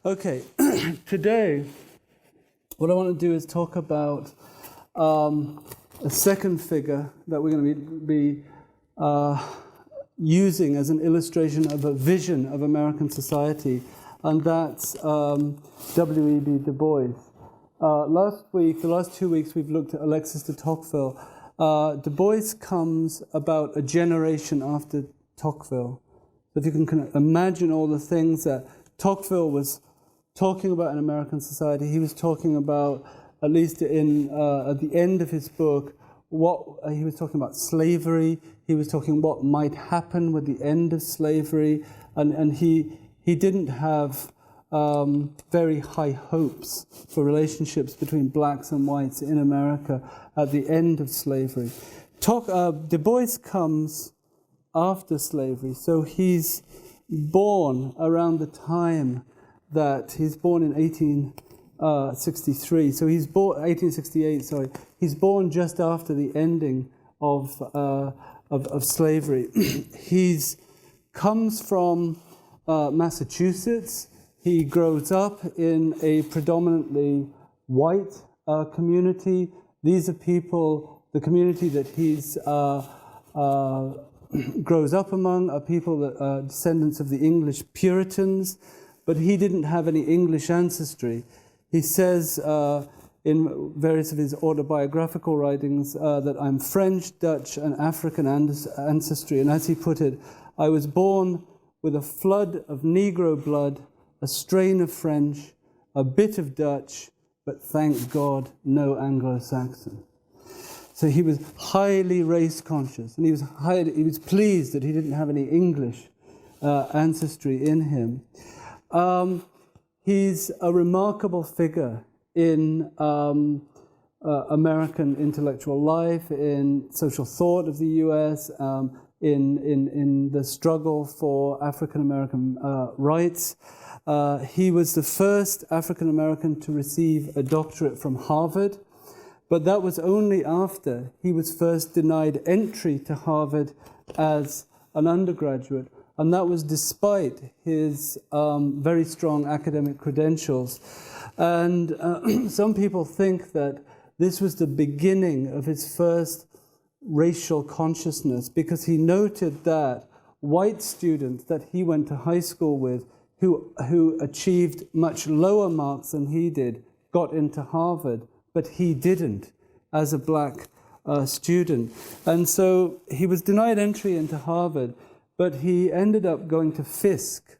Okay, today what I want to do is talk about a second figure that we're going to be using as an illustration of a vision of American society, and that's W.E.B. Du Bois. The last 2 weeks, we've looked at Alexis de Tocqueville. Du Bois comes about a generation after Tocqueville. So if you can kind of imagine all the things that Tocqueville was talking about in American society, he was talking about, at least in at the end of his book, what he was talking about slavery. He was talking what might happen with the end of slavery, and he didn't have very high hopes for relationships between blacks and whites in America at the end of slavery. Du Bois comes after slavery, so he's born around the time that he's born in 1863. So he's born 1868. Sorry, he's born just after the ending of slavery. He's comes from Massachusetts. He grows up in a predominantly white community. These are people, the community that he's grows up among are people that are descendants of the English Puritans, but he didn't have any English ancestry. He says in various of his autobiographical writings that I'm French, Dutch, and African ancestry, and as he put it, I was born with a flood of Negro blood, a strain of French, a bit of Dutch, but thank God, no Anglo-Saxon. So he was highly race conscious, and he was pleased that he didn't have any English ancestry in him. He's a remarkable figure in American intellectual life, in social thought of the U.S., in the struggle for African American rights. He was the first African American to receive a doctorate from Harvard. But that was only after he was first denied entry to Harvard as an undergraduate, and that was despite his very strong academic credentials. And some people think that this was the beginning of his first racial consciousness, because he noted that white students that he went to high school with, who achieved much lower marks than he did, got into Harvard, but he didn't as a black student. And so he was denied entry into Harvard, but he ended up going to Fisk,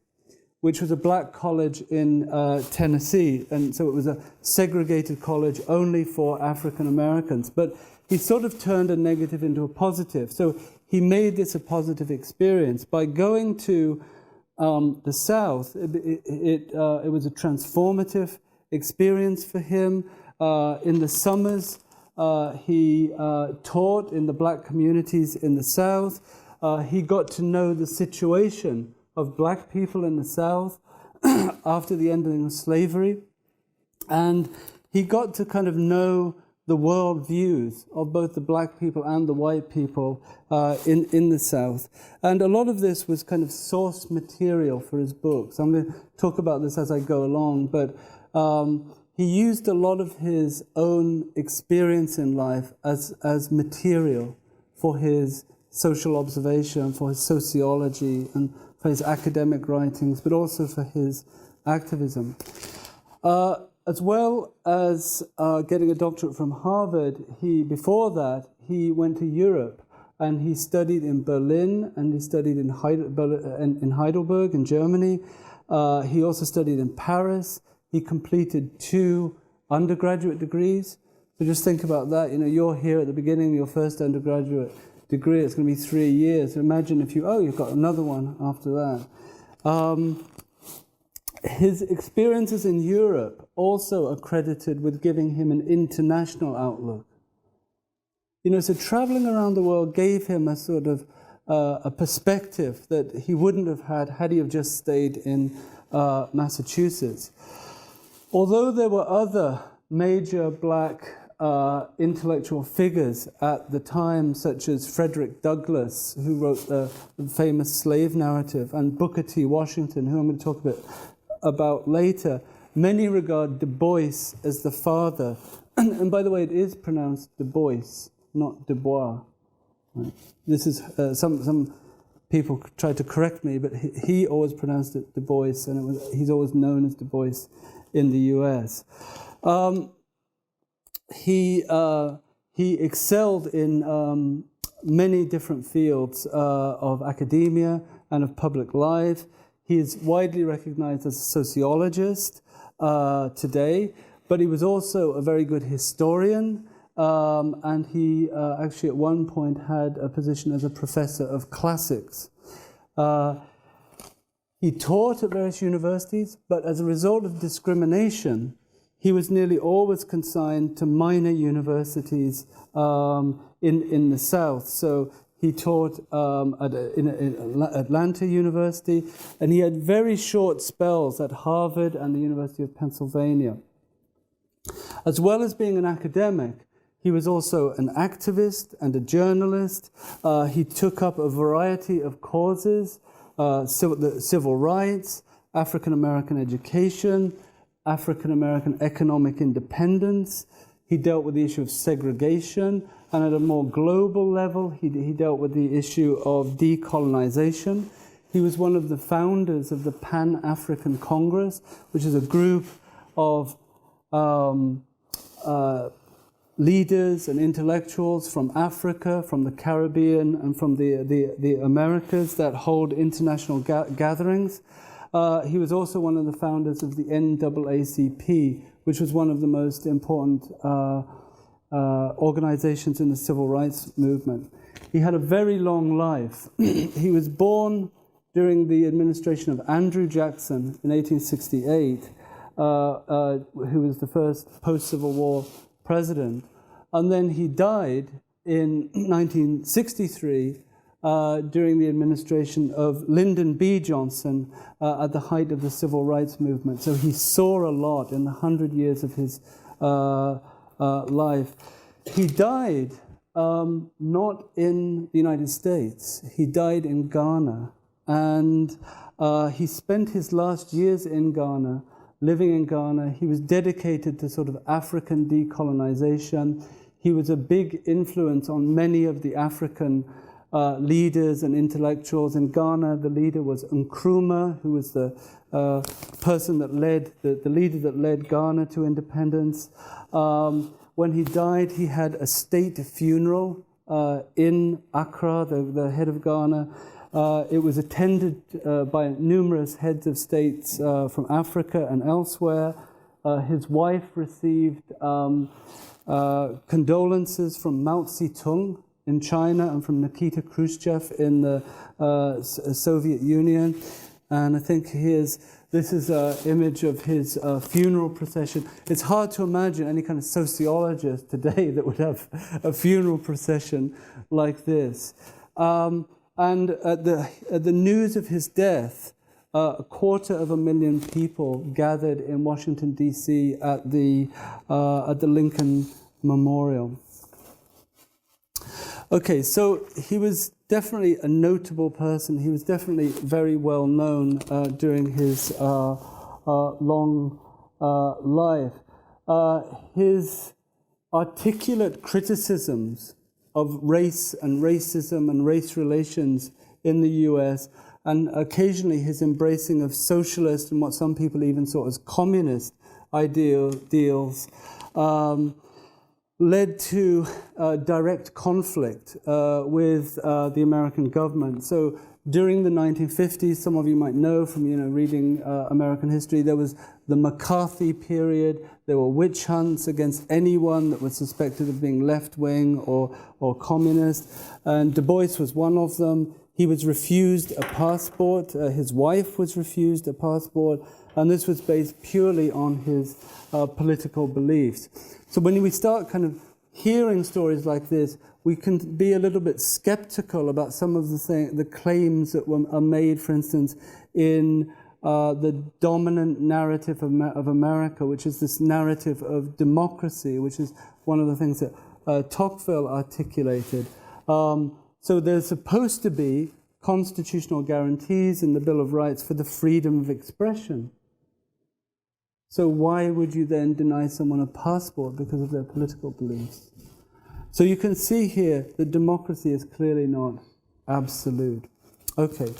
which was a black college in Tennessee. And so it was a segregated college only for African Americans. But he sort of turned a negative into a positive. So he made this a positive experience. By going to the South, it was a transformative experience for him. In the summers, he taught in the black communities in the South. He got to know the situation of black people in the South after the ending of slavery. And he got to kind of know the world views of both the black people and the white people in the South. And a lot of this was kind of source material for his books. I'm going to talk about this as I go along, but he used a lot of his own experience in life as material for his social observation, for his sociology, and for his academic writings, but also for his activism. As well as getting a doctorate from Harvard, before that, he went to Europe, and he studied in Berlin, and he studied in Heidelberg in Germany. He also studied in Paris. He completed 2 undergraduate degrees. So just think about that. You know, you're here at the beginning of your first undergraduate degree. It's going to be 3 years. Imagine if you've got another one after that. His experiences in Europe also are credited with giving him an international outlook. You know, so traveling around the world gave him a sort of a perspective that he wouldn't have had he have just stayed in Massachusetts. Although there were other major black intellectual figures at the time, such as Frederick Douglass, who wrote the famous slave narrative, and Booker T. Washington, who I'm going to talk a bit about later, many regard Du Bois as the father. And by the way, it is pronounced Du Bois, not Du Bois. Right? This is some people try to correct me, but he always pronounced it Du Bois, and he's always known as Du Bois in the U.S. He excelled in many different fields of academia and of public life. He is widely recognized as a sociologist today, but he was also a very good historian, and he actually at one point had a position as a professor of classics. He taught at various universities, but as a result of discrimination, he was nearly always consigned to minor universities in the South. So he taught in Atlanta University, and he had very short spells at Harvard and the University of Pennsylvania. As well as being an academic, he was also an activist and a journalist. He took up a variety of causes, civil rights, African American education, African American economic independence. He dealt with the issue of segregation, and at a more global level, he dealt with the issue of decolonization. He was one of the founders of the Pan-African Congress, which is a group of leaders and intellectuals from Africa, from the Caribbean, and from the Americas that hold international gatherings. He was also one of the founders of the NAACP, which was one of the most important organizations in the civil rights movement. He had a very long life. He was born during the administration of Andrew Jackson in 1868, who was the first post-Civil War president. And then he died in 1963 during the administration of Lyndon B. Johnson at the height of the civil rights movement. So he saw a lot in the 100 years of his life. He died not in the United States. He died in Ghana. And he spent his last years in Ghana, living in Ghana. He was dedicated to sort of African decolonization. He was a big influence on many of the African leaders and intellectuals. In Ghana, the leader was Nkrumah, who was the person that led, the leader that led Ghana to independence. When he died, he had a state funeral in Accra, the head of Ghana. It was attended by numerous heads of states from Africa and elsewhere. His wife received condolences from Mao Zedong in China and from Nikita Khrushchev in the Soviet Union. And I think this is an image of his funeral procession. It's hard to imagine any kind of sociologist today that would have a funeral procession like this. And at the news of his death, 250,000 people gathered in Washington, D.C. at the Lincoln Memorial. Okay, so he was definitely a notable person. He was definitely very well known during his long life. His articulate criticisms of race and racism and race relations in the U.S., and occasionally his embracing of socialist and what some people even saw as communist ideals, led to direct conflict with the American government. So during the 1950s, some of you might know from reading American history, there was the McCarthy period. There were witch hunts against anyone that was suspected of being left-wing or communist, and Du Bois was one of them. He was refused a passport. His wife was refused a passport, and this was based purely on his political beliefs. So when we start kind of hearing stories like this, we can be a little bit skeptical about some of the claims that are made, for instance, in the dominant narrative of America, which is this narrative of democracy, which is one of the things that Tocqueville articulated. So there's supposed to be constitutional guarantees in the Bill of Rights for the freedom of expression. So why would you then deny someone a passport because of their political beliefs? So you can see here that democracy is clearly not absolute. Okay.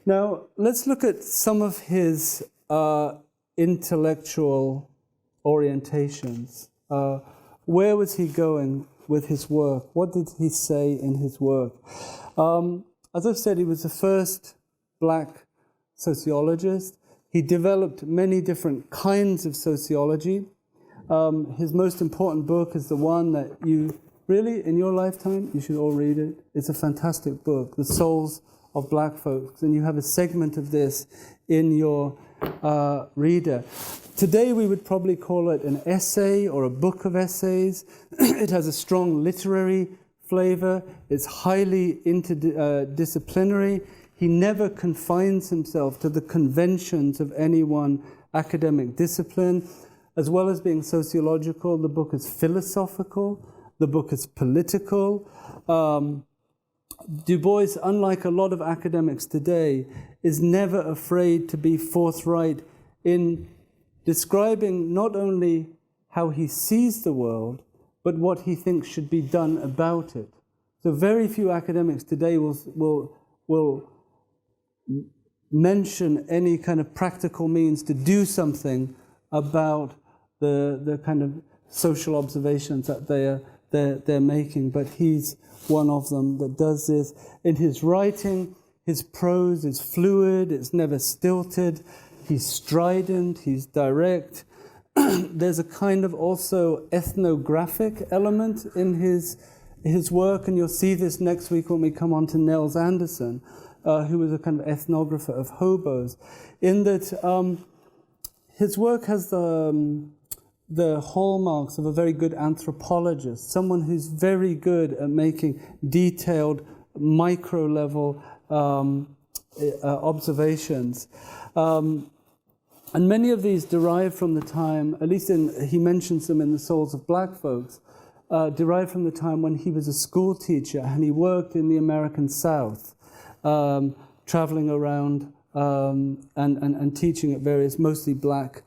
Now, let's look at some of his intellectual orientations. Where was he going with his work? What did he say in his work? As I've said, he was the first black sociologist. He developed many different kinds of sociology. His most important book is the one that you really, in your lifetime, you should all read it. It's a fantastic book, The Souls of Black Folks, and you have a segment of this in your reader. Today we would probably call it an essay or a book of essays. It has a strong literary flavor. It's highly interdisciplinary. He never confines himself to the conventions of any one academic discipline. As well as being sociological, the book is philosophical, the book is political. Du Bois, unlike a lot of academics today, is never afraid to be forthright in describing not only how he sees the world, but what he thinks should be done about it. So very few academics today will mention any kind of practical means to do something about the kind of social observations that they're making, but he's one of them that does this. In his writing, his prose is fluid, it's never stilted, he's strident, he's direct. There's a kind of also ethnographic element in his work, and you'll see this next week when we come on to Nels Anderson, who was a kind of ethnographer of hobos, in that his work has the hallmarks of a very good anthropologist, someone who's very good at making detailed, micro-level observations. And many of these derive from the time, at least he mentions them in The Souls of Black Folks, derive from the time when he was a school teacher and he worked in the American South, traveling around and teaching at various, mostly black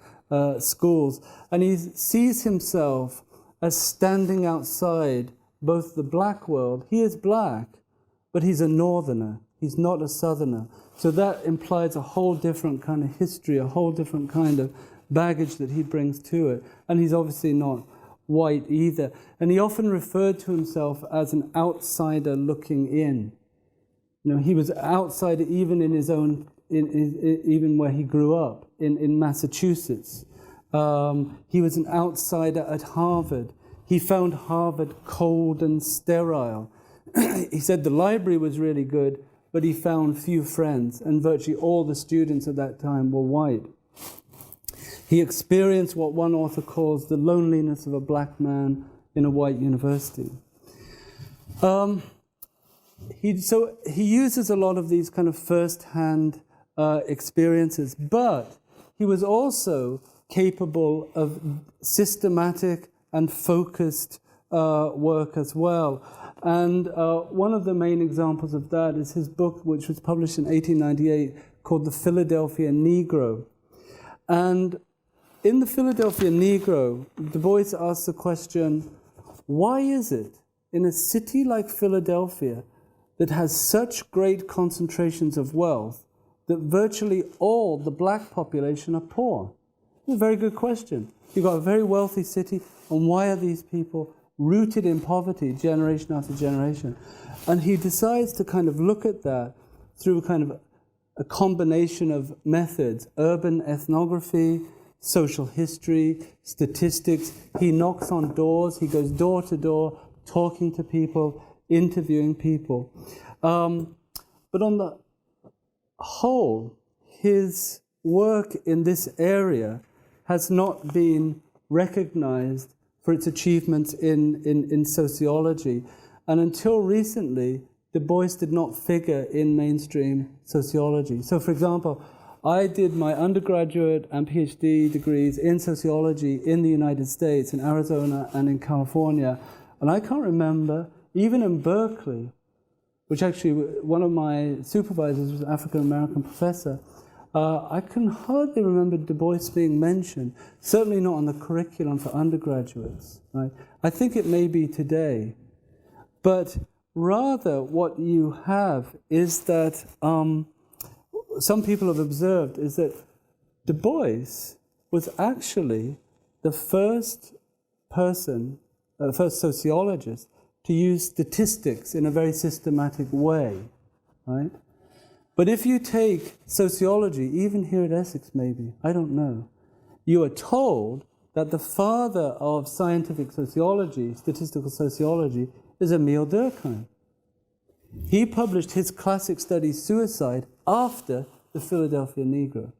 schools. And he sees himself as standing outside both the black world. He is black, but he's a northerner. He's not a southerner. So that implies a whole different kind of history, a whole different kind of baggage that he brings to it. And he's obviously not white either. And he often referred to himself as an outsider looking in. You know, he was an outsider even in his own, even where he grew up, in Massachusetts. He was an outsider at Harvard. He found Harvard cold and sterile. He said the library was really good, but he found few friends, and virtually all the students at that time were white. He experienced what one author calls the loneliness of a black man in a white university. He uses a lot of these kind of first-hand experiences, but he was also capable of systematic and focused work as well. And one of the main examples of that is his book, which was published in 1898, called The Philadelphia Negro. And in The Philadelphia Negro, Du Bois asks the question, why is it in a city like Philadelphia that has such great concentrations of wealth that virtually all the black population are poor? It's a very good question. You've got a very wealthy city, and why are these people rooted in poverty generation after generation? And he decides to kind of look at that through kind of a combination of methods: urban ethnography, social history, statistics. He knocks on doors, he goes door to door, talking to people, interviewing people. But on the whole, his work in this area has not been recognized for its achievements in sociology. And until recently, Du Bois did not figure in mainstream sociology. So, for example, I did my undergraduate and PhD degrees in sociology in the United States, in Arizona and in California. And I can't remember, even in Berkeley, which actually one of my supervisors was an African-American professor, I can hardly remember Du Bois being mentioned, certainly not on the curriculum for undergraduates. Right? I think it may be today. But rather what you have is that some people have observed is that Du Bois was actually the first person, the first sociologist to use statistics in a very systematic way, right? But if you take sociology, even here at Essex maybe, I don't know, you are told that the father of scientific sociology, statistical sociology, is Emile Durkheim. He published his classic study, Suicide, after the Philadelphia Negro.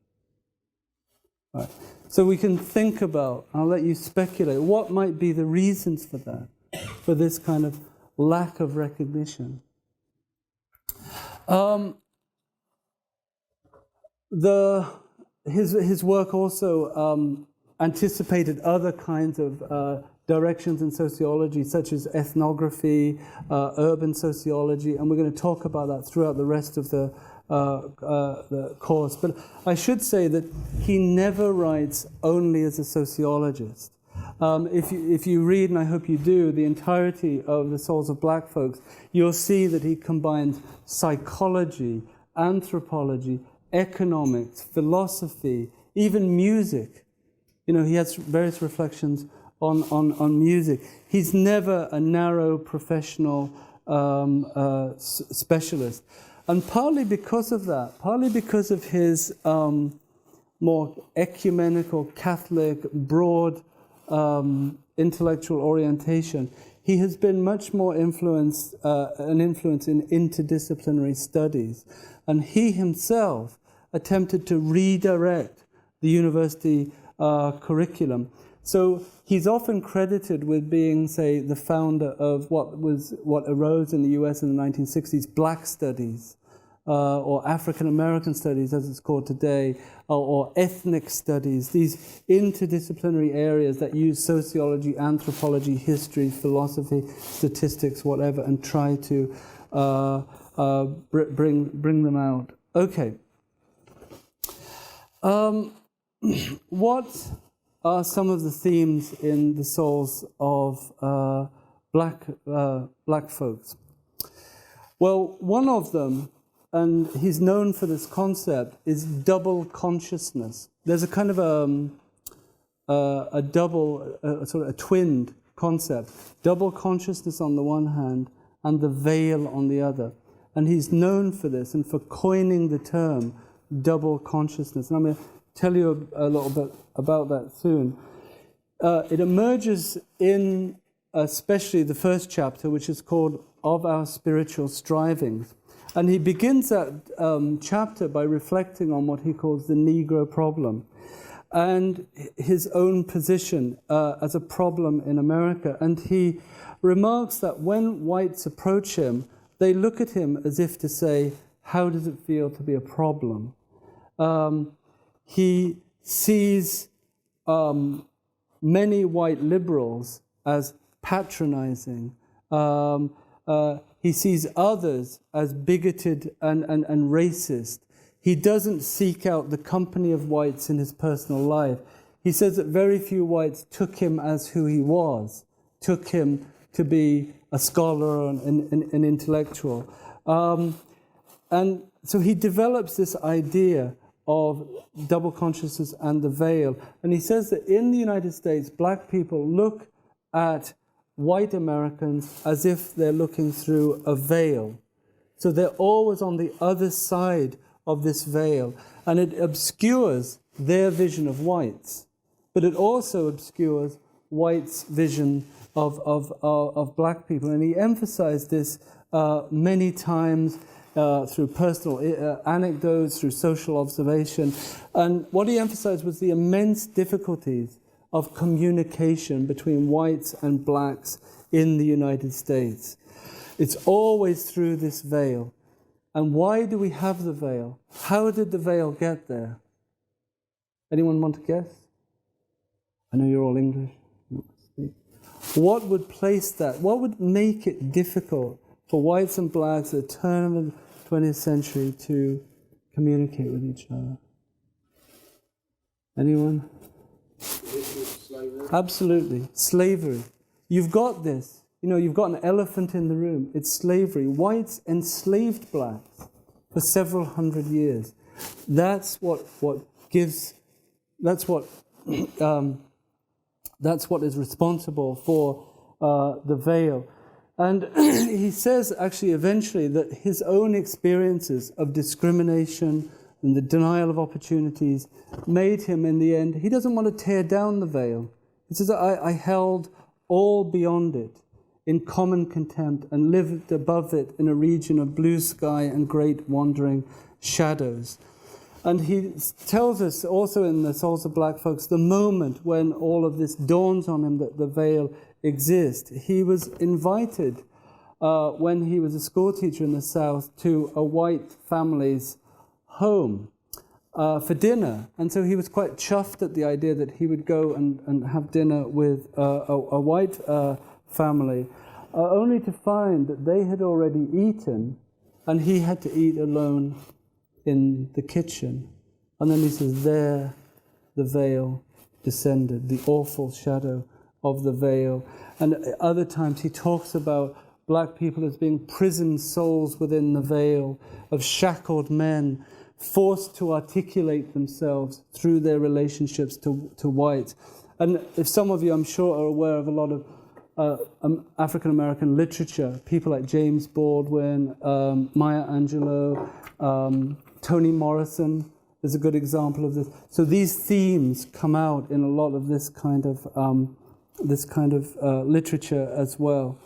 Right. So we can think about, I'll let you speculate, what might be the reasons for that, for this kind of lack of recognition. His work also anticipated other kinds of directions in sociology, such as ethnography, urban sociology, and we're going to talk about that throughout the rest of the course. But I should say that he never writes only as a sociologist. If you read, and I hope you do, the entirety of The Souls of Black Folks, you'll see that he combines psychology, anthropology, economics, philosophy, even music. You know, he has various reflections on music. He's never a narrow professional specialist. And partly because of that, partly because of his more ecumenical, Catholic, broad intellectual orientation, he has been much more an influence in interdisciplinary studies. And he himself attempted to redirect the university curriculum. So he's often credited with being, say, the founder of what arose in the US in the 1960s, Black Studies, or African American Studies, as it's called today, or ethnic studies, these interdisciplinary areas that use sociology, anthropology, history, philosophy, statistics, whatever, and try to bring them out. Okay. What are some of the themes in the souls of black folks? Well, one of them, and he's known for this concept, is double consciousness. There's a kind of a double, sort of a twinned concept. Double consciousness on the one hand, and the veil on the other. And he's known for this and for coining the term double consciousness. And I'm going to tell you a little bit about that soon. It emerges in especially the first chapter, which is called Of Our Spiritual Strivings. And he begins that chapter by reflecting on what he calls the Negro problem and his own position as a problem in America. And he remarks that when whites approach him, they look at him as if to say, how does it feel to be a problem? He sees many white liberals as patronizing. He sees others as bigoted and racist. He doesn't seek out the company of whites in his personal life. He says that very few whites took him as who he was, took him to be a scholar and an intellectual. And so he develops this idea of double consciousness and the veil. And he says that in the United States, black people look at white Americans as if they're looking through a veil. So they're always on the other side of this veil. And it obscures their vision of whites. But it also obscures whites' vision of black people. And he emphasized this many times through personal anecdotes, through social observation. And what he emphasized was the immense difficulties of communication between whites and blacks in the United States. It's always through this veil. And why do we have the veil? How did the veil get there? Anyone want to guess? I know you're all English. What would place that? What would make it difficult for whites and blacks at the turn of the 20th century to communicate with each other? Anyone? Slavery. Absolutely. Slavery. You've got this. You know, you've got an elephant in the room. It's slavery. Whites enslaved blacks for several hundred years. That's what is responsible for the veil. And he says actually eventually that his own experiences of discrimination and the denial of opportunities made him in the end, he doesn't want to tear down the veil. He says, I held all beyond it in common contempt and lived above it in a region of blue sky and great wandering shadows. And he tells us also in the Souls of Black Folks, the moment when all of this dawns on him that the veil exists. He was invited when he was a school teacher in the South to a white family's home for dinner. And so he was quite chuffed at the idea that he would go and have dinner with a white family, only to find that they had already eaten and he had to eat alone in the kitchen. And then he says, there the veil descended, the awful shadow of the veil. And at other times he talks about black people as being prisoned souls within the veil, of shackled men forced to articulate themselves through their relationships to whites. And if some of you, I'm sure, are aware of a lot of African-American literature, people like James Baldwin, Maya Angelou, Toni Morrison is a good example of this. So these themes come out in a lot of this kind of literature as well.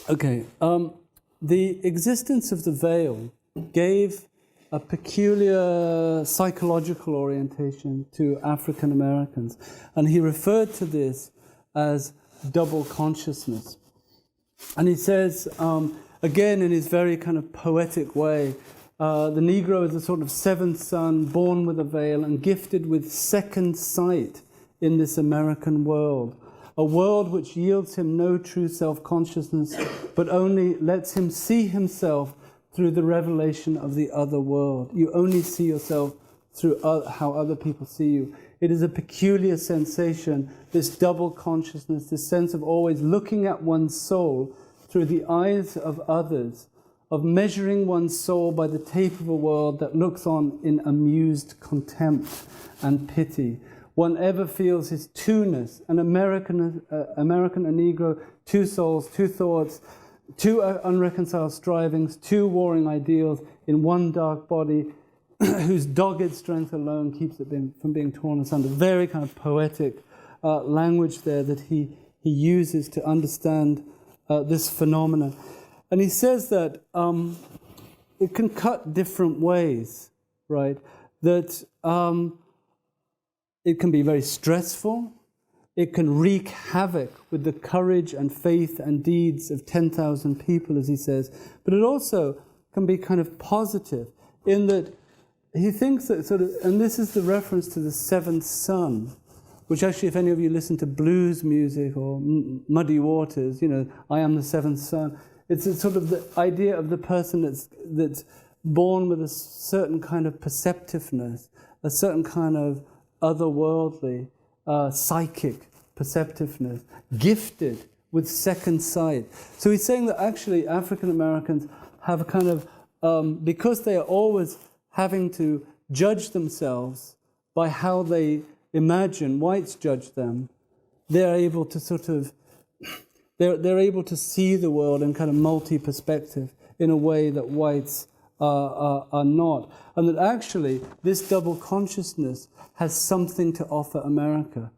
Okay, the existence of the veil gave a peculiar psychological orientation to African Americans, and he referred to this as double consciousness. And he says, again in his very kind of poetic way, the Negro is a sort of seventh son, born with a veil and gifted with second sight in this American world, a world which yields him no true self-consciousness, but only lets him see himself through the revelation of the other world. You only see yourself through how other people see you. It is a peculiar sensation, this double consciousness, this sense of always looking at one's soul through the eyes of others, of measuring one's soul by the tape of a world that looks on in amused contempt and pity. One ever feels his two-ness, an American, a Negro, two souls, two thoughts, two unreconciled strivings, two warring ideals in one dark body whose dogged strength alone keeps it from being torn asunder. Very kind of poetic language there that he uses to understand this phenomenon. And he says that it can cut different ways, right? That it can be very stressful. It can wreak havoc with the courage and faith and deeds of 10,000 people, as he says. But it also can be kind of positive in that he thinks that sort of, and this is the reference to the seventh son, which actually, if any of you listen to blues music or Muddy Waters, you know, I am the seventh son. It's a sort of the idea of the person that's born with a certain kind of perceptiveness, a certain kind of otherworldly, psychic perceptiveness, gifted with second sight. So he's saying that actually African Americans have a kind of, because they are always having to judge themselves by how they imagine whites judge them, they're able to sort of, they're able to see the world in kind of multi-perspective in a way that whites are not. And that actually this double consciousness has something to offer America.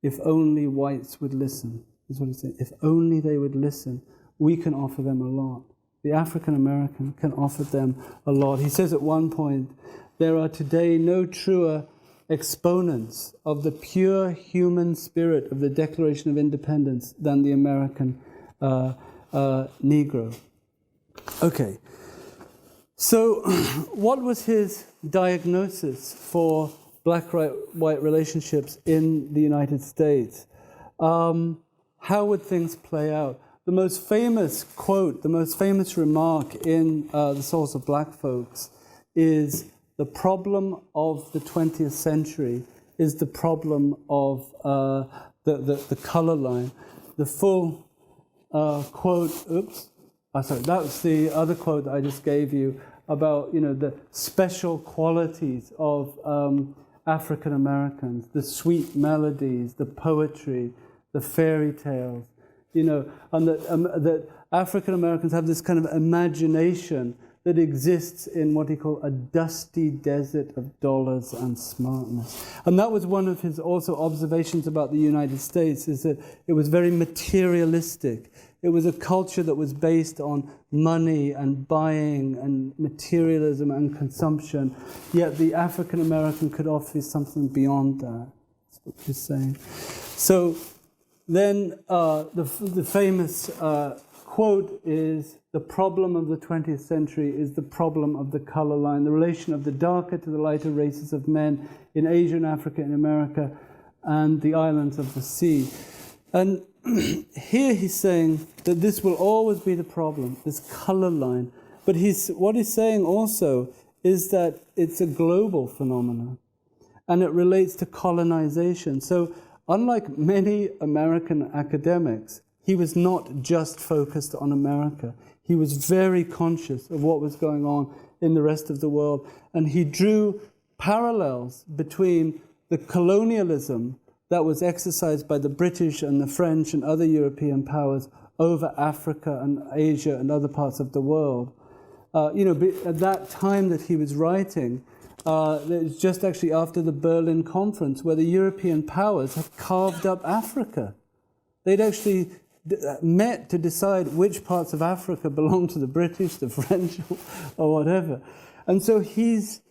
If only whites would listen, is what he's saying. If only they would listen, we can offer them a lot. The African American can offer them a lot. He says at one point, there are today no truer exponents of the pure human spirit of the Declaration of Independence than the American Negro. Okay, so what was his diagnosis for black-white relationships in the United States? How would things play out? The most famous quote, the most famous remark in The Souls of Black Folks is the problem of the 20th century is the problem of the color line. The full quote, that was the other quote that I just gave you about, the special qualities of African Americans, the sweet melodies, the poetry, the fairy tales, and that African Americans have this kind of imagination that exists in what he called a dusty desert of dollars and smartness. And that was one of his also observations about the United States, is that it was very materialistic. It was a culture that was based on money and buying and materialism and consumption, yet the African American could offer something beyond that. That's what he's saying. So then the famous quote is, the problem of the 20th century is the problem of the color line, the relation of the darker to the lighter races of men in Asia and Africa and America and the islands of the sea. And here he's saying that this will always be the problem, this color line. But what he's saying also is that it's a global phenomenon and it relates to colonization. So unlike many American academics, he was not just focused on America. He was very conscious of what was going on in the rest of the world. And he drew parallels between the colonialism that was exercised by the British and the French and other European powers over Africa and Asia and other parts of the world. At that time that he was writing, it was just actually after the Berlin Conference, where the European powers had carved up Africa. They'd actually met to decide which parts of Africa belonged to the British, the French, or whatever. And so he's,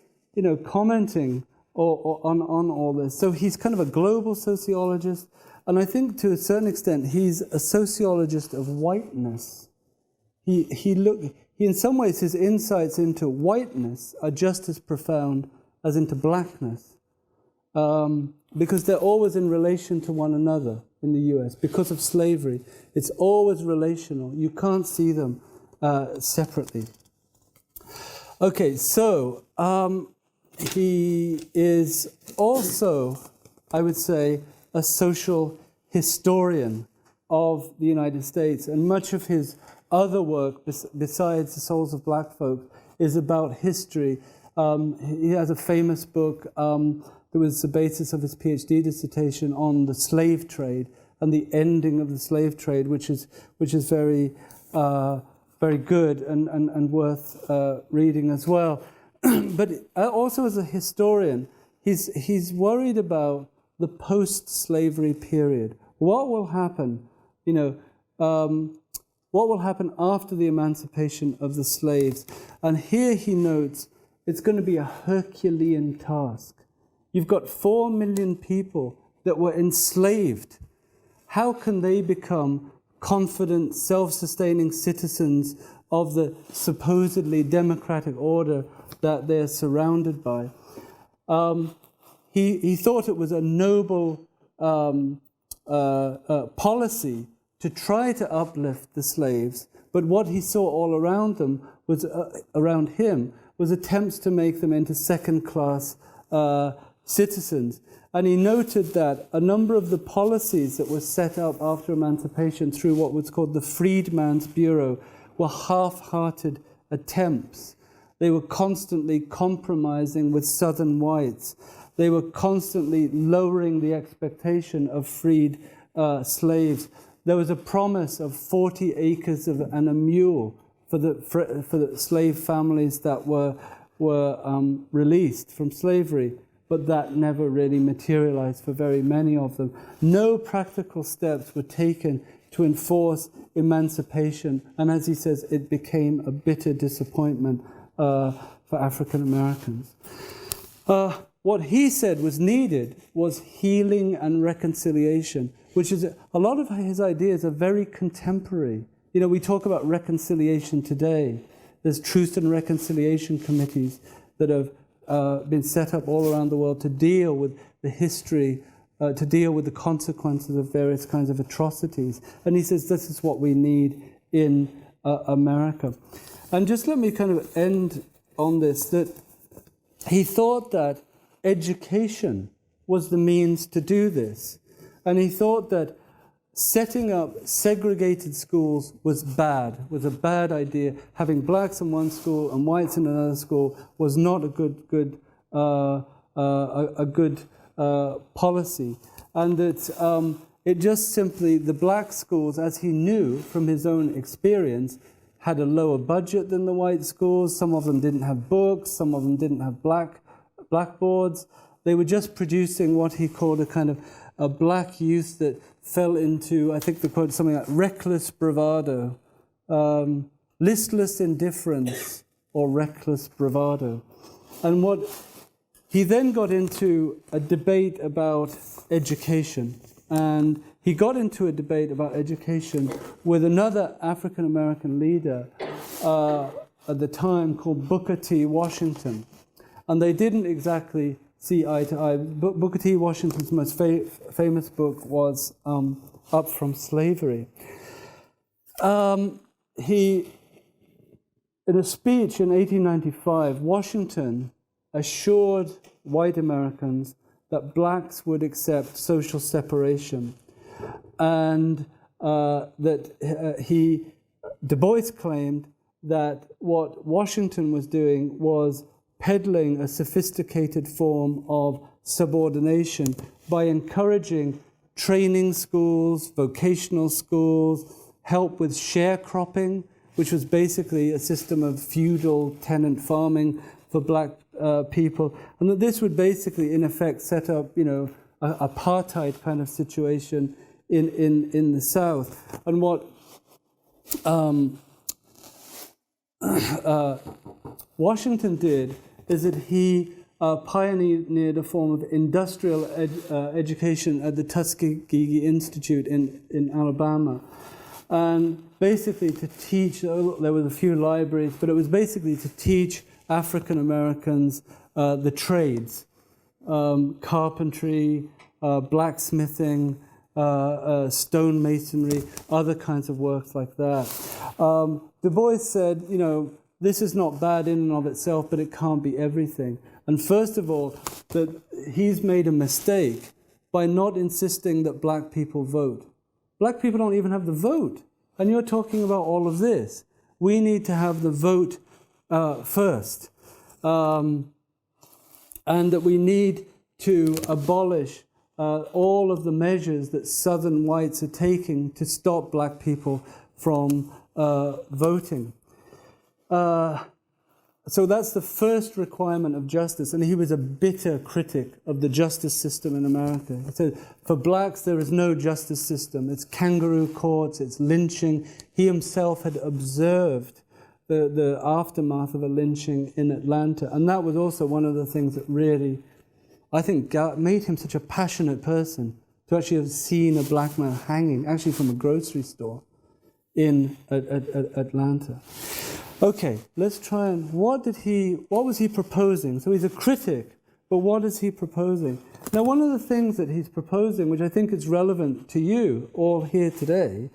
commenting on all this. So he's kind of a global sociologist, and I think to a certain extent he's a sociologist of whiteness. He in some ways his insights into whiteness are just as profound as into blackness, because they're always in relation to one another in the US because of slavery. It's always relational. You can't see them separately. Okay, so he is also, I would say, a social historian of the United States, and much of his other work, besides The Souls of Black Folk, is about history. He has a famous book that was the basis of his PhD dissertation on the slave trade and the ending of the slave trade, which is very very good and worth reading as well. But also as a historian, he's worried about the post-slavery period. What will happen? What will happen after the emancipation of the slaves? And here he notes it's going to be a Herculean task. You've got 4 million people that were enslaved. How can they become confident, self-sustaining citizens of the supposedly democratic order that they're surrounded by? He thought it was a noble policy to try to uplift the slaves, but what he saw all around them was around him was attempts to make them into second-class citizens. And he noted that a number of the policies that were set up after emancipation through what was called the Freedman's Bureau were half-hearted attempts. They were constantly compromising with Southern whites. They were constantly lowering the expectation of freed slaves. There was a promise of 40 acres and a mule for the slave families that were released from slavery, but that never really materialized for very many of them. No practical steps were taken to enforce emancipation, and as he says, it became a bitter disappointment for African Americans. What he said was needed was healing and reconciliation, which is a lot of his ideas are very contemporary. We talk about reconciliation today. There's truth and reconciliation committees that have been set up all around the world to deal with the history, to deal with the consequences of various kinds of atrocities. And he says this is what we need in America. And just let me kind of end on this, that he thought that education was the means to do this. And he thought that setting up segregated schools was a bad idea. Having blacks in one school and whites in another school was not a good policy. And that it just simply, the black schools, as he knew from his own experience, had a lower budget than the white schools. Some of them didn't have books. Some of them didn't have blackboards. They were just producing what he called a kind of a black youth that fell into, I think the quote is something like reckless bravado, listless indifference or reckless bravado. And what he then got into a debate about education. And he got into a debate about education with another African-American leader at the time called Booker T. Washington. And they didn't exactly see eye to eye. Booker T. Washington's most famous book was Up From Slavery. In a speech in 1895, Washington assured white Americans that blacks would accept social separation, and Du Bois claimed that what Washington was doing was peddling a sophisticated form of subordination by encouraging training schools, vocational schools, help with sharecropping, which was basically a system of feudal tenant farming for black people, and that this would basically, in effect, set up, an apartheid kind of situation in the South. And what Washington did is that he pioneered a form of industrial education at the Tuskegee Institute in Alabama. And basically to teach, there were a few libraries, but it was basically to teach African Americans the trades, carpentry, blacksmithing, stonemasonry, other kinds of works like that. Du Bois said, this is not bad in and of itself, but it can't be everything. And first of all, that he's made a mistake by not insisting that black people vote. Black people don't even have the vote. And you're talking about all of this. We need to have the vote first. And that we need to abolish all of the measures that Southern whites are taking to stop black people from voting. So that's the first requirement of justice, and he was a bitter critic of the justice system in America. He said, for blacks, there is no justice system. It's kangaroo courts, it's lynching. He himself had observed the aftermath of a lynching in Atlanta, and that was also one of the things that really, I think, made him such a passionate person, to actually have seen a black man hanging, actually from a grocery store in Atlanta. Okay, let's try and, what was he proposing? So he's a critic, but what is he proposing? Now, one of the things that he's proposing, which I think is relevant to you all here today,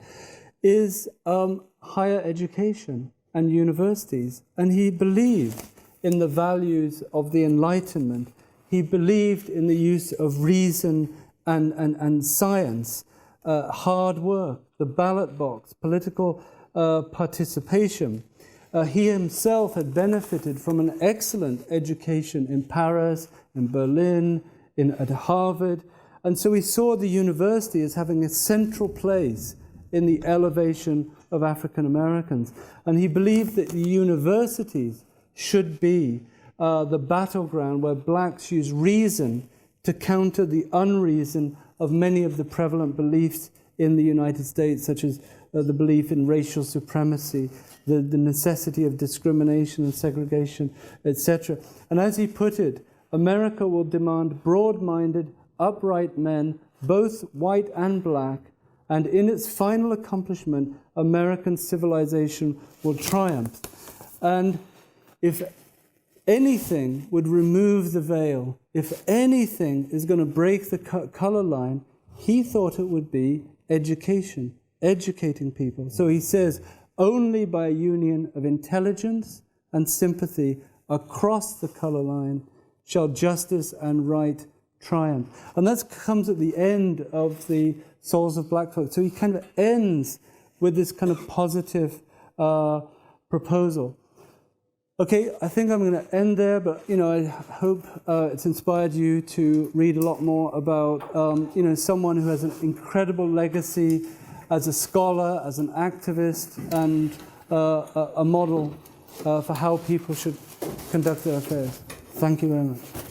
is higher education and universities. And he believed in the values of the Enlightenment. He believed in the use of reason and science, hard work, the ballot box, political participation. He himself had benefited from an excellent education in Paris, in Berlin, at Harvard. And so he saw the university as having a central place in the elevation of African Americans. And he believed that the universities should be the battleground where blacks use reason to counter the unreason of many of the prevalent beliefs in the United States, such as the belief in racial supremacy, the necessity of discrimination and segregation, etc. And as he put it, America will demand broad-minded, upright men, both white and black, and in its final accomplishment, American civilization will triumph. And if anything would remove the veil, if anything is going to break the color line, he thought it would be education, educating people. So he says, only by a union of intelligence and sympathy across the color line shall justice and right triumph. And that comes at the end of the Souls of Black Folk. So he kind of ends with this kind of positive proposal. Okay, I think I'm going to end there, but I hope it's inspired you to read a lot more about someone who has an incredible legacy as a scholar, as an activist, and a model for how people should conduct their affairs. Thank you very much.